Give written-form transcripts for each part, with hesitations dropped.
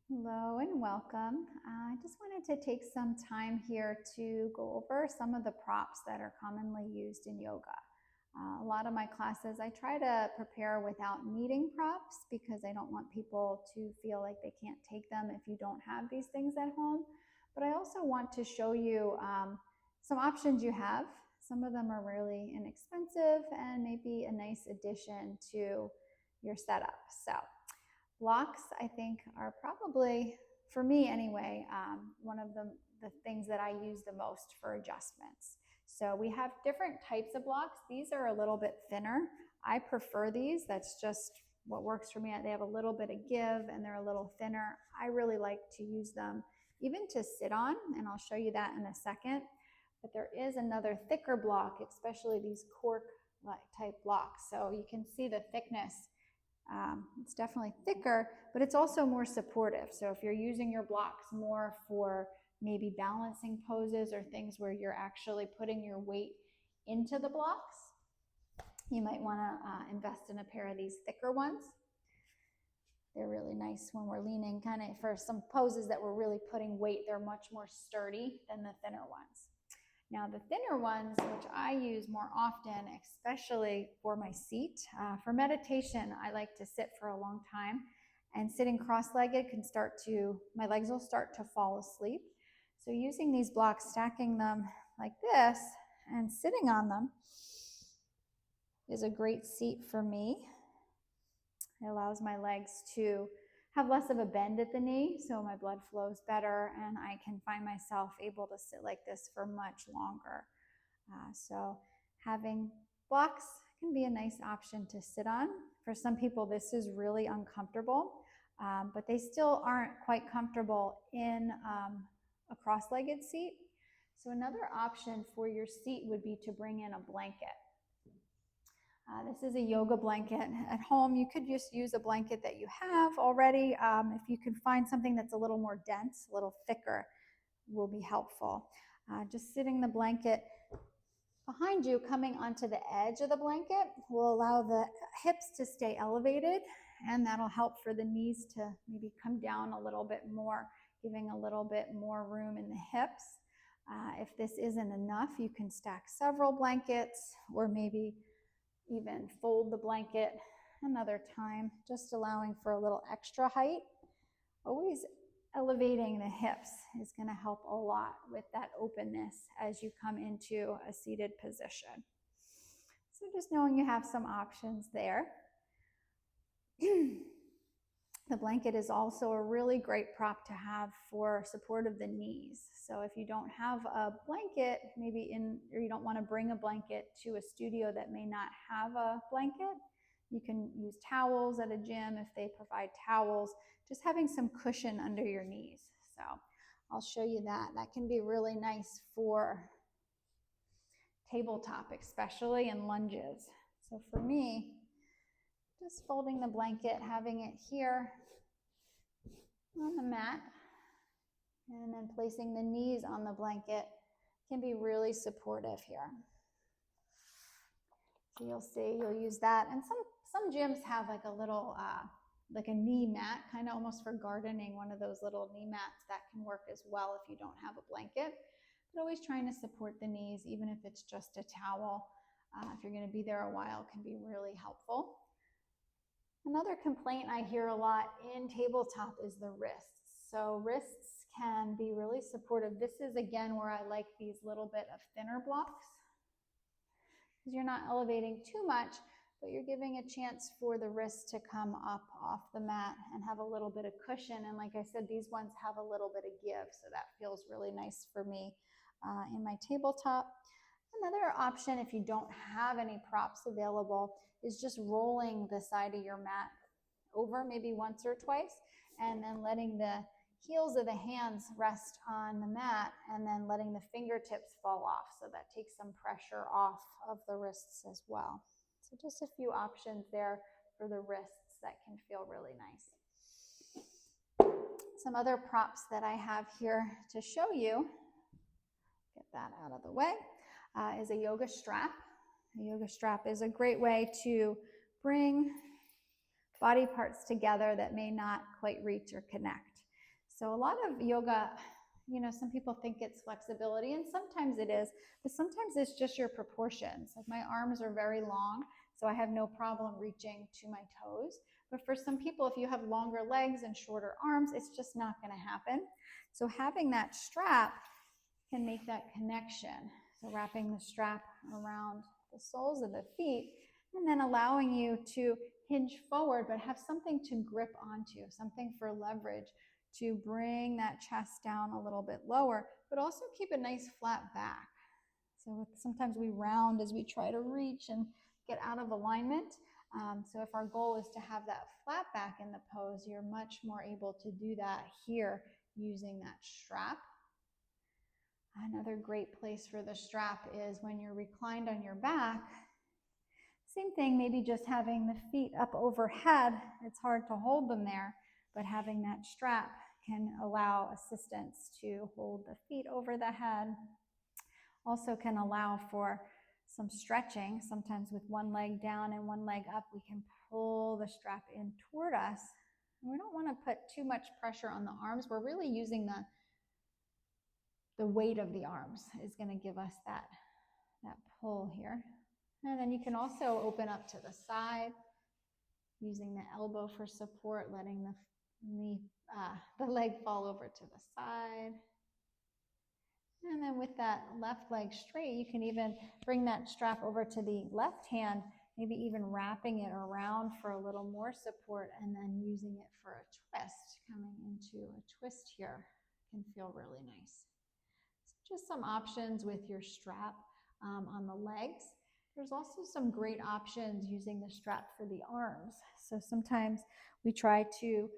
Hello and welcome. I just wanted to take some time here to go over some of the props that are commonly used in yoga. A lot of my classes, I try to prepare without needing props because I don't want people to feel like they can't take them if you don't have these things at home. But I also want to show you some options you have. Some of them are really inexpensive and maybe a nice addition to your setup. So, blocks, I think, are probably, for me anyway, one of the things that I use the most for adjustments. So we have different types of blocks. These are a little bit thinner. I prefer these. That's just what works for me. They have a little bit of give and they're a little thinner. I really like to use them even to sit on, and I'll show you that in a second. But there is another thicker block, especially these cork type blocks. So you can see the thickness. It's definitely thicker, but it's also more supportive. So if you're using your blocks more for maybe balancing poses or things where you're actually putting your weight into the blocks, you might want to invest in a pair of these thicker ones. They're really nice when we're leaning, kind of for some poses that we're really putting weight. They're much more sturdy than the thinner ones. Now, the thinner ones, which I use more often, especially for my seat, for meditation, I like to sit for a long time. And sitting cross-legged can start to, my legs will start to fall asleep. So using these blocks, stacking them like this and sitting on them is a great seat for me. It allows my legs to have less of a bend at the knee, so my blood flows better, and I can find myself able to sit like this for much longer. So having blocks can be a nice option to sit on. For some people, this is really uncomfortable, but they still aren't quite comfortable in a cross-legged seat. So another option for your seat would be to bring in a blanket. This is a yoga blanket. At home, you could just use a blanket that you have already. If you can find something that's a little more dense, a little thicker, will be helpful. Just sitting the blanket behind you, coming onto the edge of the blanket, will allow the hips to stay elevated, and that'll help for the knees to maybe come down a little bit more, giving a little bit more room in the hips. If this isn't enough, you can stack several blankets or maybe even fold the blanket another time, just allowing for a little extra height. Always elevating the hips is going to help a lot with that openness as you come into a seated position. So just knowing you have some options there. The blanket is also a really great prop to have for support of the knees. So if you don't have a blanket, maybe or you don't want to bring a blanket to a studio that may not have a blanket, you can use towels at a gym if they provide towels, just having some cushion under your knees. So I'll show you that. That can be really nice for tabletop, especially in lunges. So for me, just folding the blanket, having it here on the mat, and then placing the knees on the blanket can be really supportive here. So you'll see, you'll use that. And some gyms have like a little, like a knee mat, kind of almost for gardening, one of those little knee mats that can work as well if you don't have a blanket. But always trying to support the knees, even if it's just a towel. If you're going to be there a while, can be really helpful. Another complaint I hear a lot in tabletop is the wrists. So wrists can be really supportive. This is again where I like these little bit of thinner blocks, because you're not elevating too much, but you're giving a chance for the wrist to come up off the mat and have a little bit of cushion. And like I said, these ones have a little bit of give, so that feels really nice for me in my tabletop. Another option, if you don't have any props available, is just rolling the side of your mat over maybe once or twice, and then letting the heels of the hands rest on the mat, and then letting the fingertips fall off. So that takes some pressure off of the wrists as well. So just a few options there for the wrists that can feel really nice. Some other props that I have here to show you, get that out of the way, is a yoga strap. A yoga strap is a great way to bring body parts together that may not quite reach or connect. So a lot of yoga, some people think it's flexibility, and sometimes it is, but sometimes it's just your proportions. Like my arms are very long, so I have no problem reaching to my toes. But for some people, if you have longer legs and shorter arms, it's just not going to happen. So having that strap can make that connection. So wrapping the strap around the soles of the feet and then allowing you to hinge forward, but have something to grip onto, something for leverage to bring that chest down a little bit lower, but also keep a nice flat back. So sometimes we round as we try to reach and get out of alignment. So if our goal is to have that flat back in the pose, you're much more able to do that here using that strap. Another great place for the strap is when you're reclined on your back. Same thing, maybe just having the feet up overhead. It's hard to hold them there, but having that strap can allow assistance to hold the feet over the head. Also can allow for some stretching. Sometimes with one leg down and one leg up, we can pull the strap in toward us. And we don't want to put too much pressure on the arms. We're really using the weight of the arms is going to give us that pull here. And then you can also open up to the side, using the elbow for support, letting the leg fall over to the side. And then with that left leg straight, you can even bring that strap over to the left hand, maybe even wrapping it around for a little more support, and then using it for a twist. Coming into a twist here can feel really nice. So just some options with your strap on the legs. There's also some great options using the strap for the arms. So sometimes we try to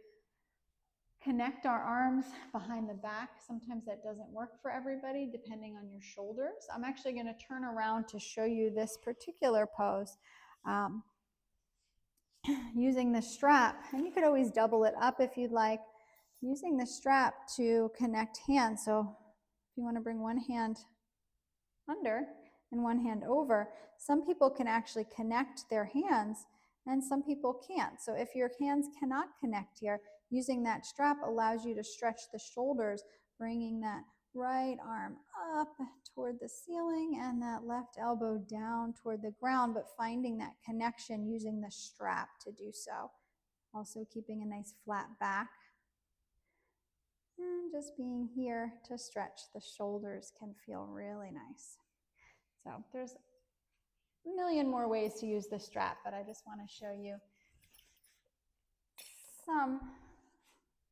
connect our arms behind the back. Sometimes that doesn't work for everybody depending on your shoulders. I'm actually going to turn around to show you this particular pose using the strap. And you could always double it up if you'd like, using the strap to connect hands. So if you want to bring one hand under and one hand over, some people can actually connect their hands and some people can't. So if your hands cannot connect here, using that strap allows you to stretch the shoulders, bringing that right arm up toward the ceiling and that left elbow down toward the ground, but finding that connection using the strap to do so. Also keeping a nice flat back. And just being here to stretch the shoulders can feel really nice. So there's a million more ways to use the strap, but I just want to show you some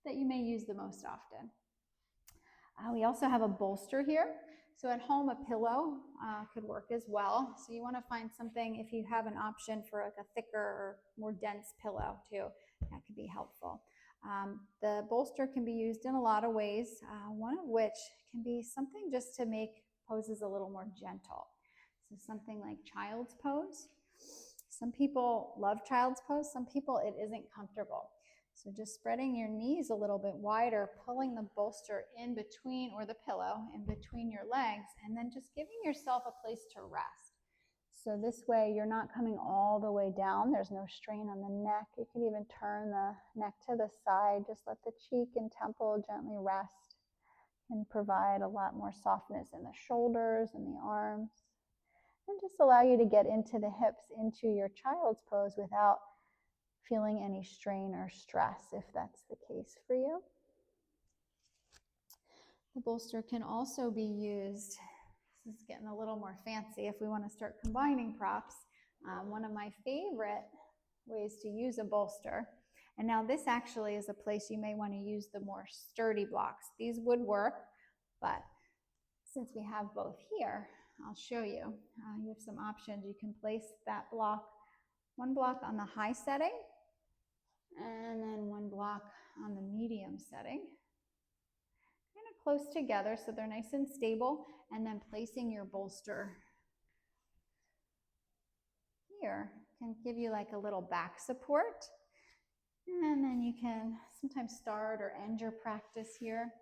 that you may use the most often. We also have a bolster here. So at home, a pillow could work as well. So you want to find something, if you have an option for like a thicker or more dense pillow too, that could be helpful. The bolster can be used in a lot of ways, one of which can be something just to make poses a little more gentle. So something like child's pose. Some people love child's pose. Some people it isn't comfortable. So just spreading your knees a little bit wider, pulling the bolster in between, or the pillow in between your legs, and then just giving yourself a place to rest. So this way you're not coming all the way down. There's no strain on the neck. You can even turn the neck to the side. Just let the cheek and temple gently rest and provide a lot more softness in the shoulders and the arms. And just allow you to get into the hips, into your child's pose without feeling any strain or stress, if that's the case for you. The bolster can also be used, this is getting a little more fancy if we want to start combining props. One of my favorite ways to use a bolster, and now this actually is a place you may want to use the more sturdy blocks. These would work, but since we have both here, I'll show you. You have some options. You can place that block, one block on the high setting, and then one block on the medium setting. Kind of close together so they're nice and stable, and then placing your bolster here can give you like a little back support. And then you can sometimes start or end your practice here,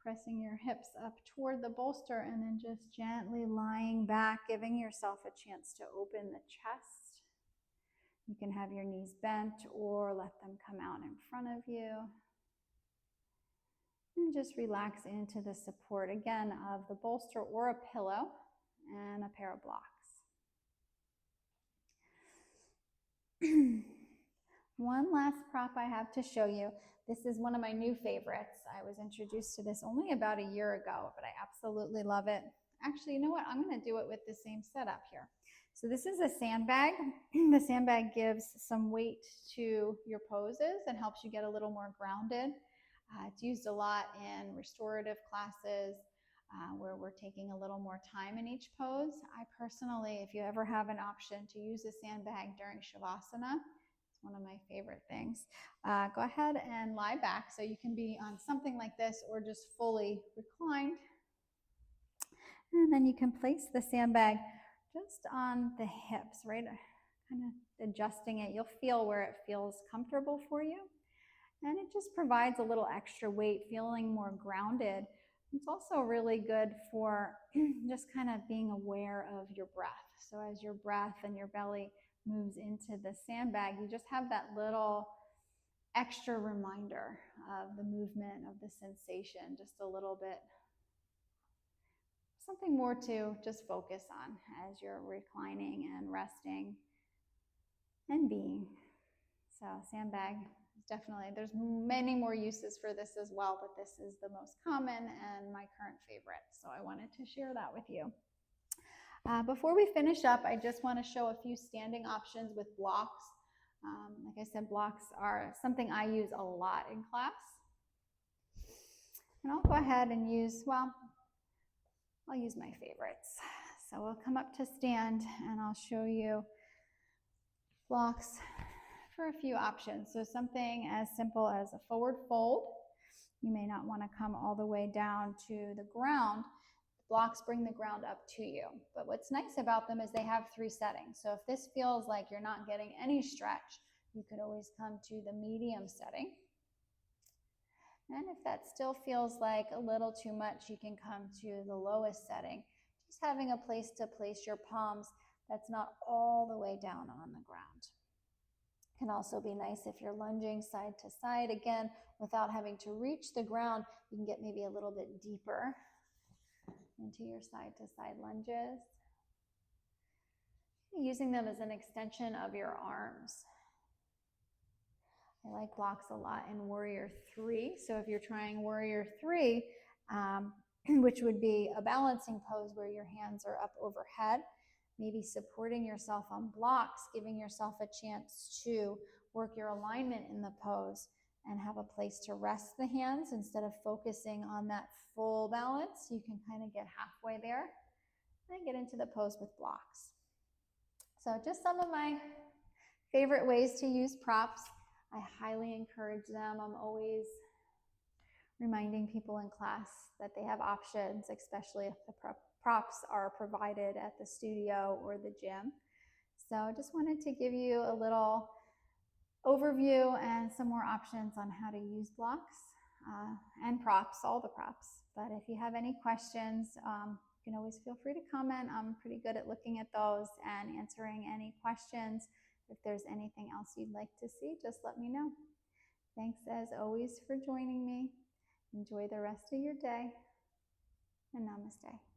pressing your hips up toward the bolster and then just gently lying back, giving yourself a chance to open the chest. You can have your knees bent or let them come out in front of you. And just relax into the support again of the bolster or a pillow and a pair of blocks. One last prop I have to show you. This is one of my new favorites. I was introduced to this only about a year ago, but I absolutely love it. Actually, you know what? I'm going to do it with the same setup here. So this is a sandbag. The sandbag gives some weight to your poses and helps you get a little more grounded. It's used a lot in restorative classes where we're taking a little more time in each pose. I personally, if you ever have an option to use a sandbag during Shavasana, it's one of my favorite things. Go ahead and lie back so you can be on something like this or just fully reclined. And then you can place the sandbag just on the hips, right? Kind of adjusting it. You'll feel where it feels comfortable for you. And it just provides a little extra weight, feeling more grounded. It's also really good for just kind of being aware of your breath. So as your breath and your belly moves into the sandbag, you just have that little extra reminder of the movement, of the sensation, just a little bit, something more to just focus on as you're reclining and resting and being. So sandbag is definitely, there's many more uses for this as well, but this is the most common and my current favorite. So I wanted to share that with you. Before we finish up, I just want to show a few standing options with blocks. Like I said, blocks are something I use a lot in class. And I'll go ahead and use, well, I'll use my favorites. So we'll come up to stand and I'll show you blocks for a few options. So something as simple as a forward fold. You may not want to come all the way down to the ground. Blocks bring the ground up to you. But what's nice about them is they have 3 settings. So if this feels like you're not getting any stretch, you could always come to the medium setting. And if that still feels like a little too much, you can come to the lowest setting. Just having a place to place your palms that's not all the way down on the ground. Can also be nice if you're lunging side to side. Again, without having to reach the ground, you can get maybe a little bit deeper into your side to side lunges. Using them as an extension of your arms. I like blocks a lot in Warrior 3. So if you're trying Warrior 3, which would be a balancing pose where your hands are up overhead, maybe supporting yourself on blocks, giving yourself a chance to work your alignment in the pose and have a place to rest the hands instead of focusing on that full balance. You can kind of get halfway there and get into the pose with blocks. So just some of my favorite ways to use props. I highly encourage them. I'm always reminding people in class that they have options, especially if the props are provided at the studio or the gym. So I just wanted to give you a little overview and some more options on how to use blocks and props, all the props. But if you have any questions, you can always feel free to comment. I'm pretty good at looking at those and answering any questions. If there's anything else you'd like to see, just let me know. Thanks as always for joining me. Enjoy the rest of your day, and namaste.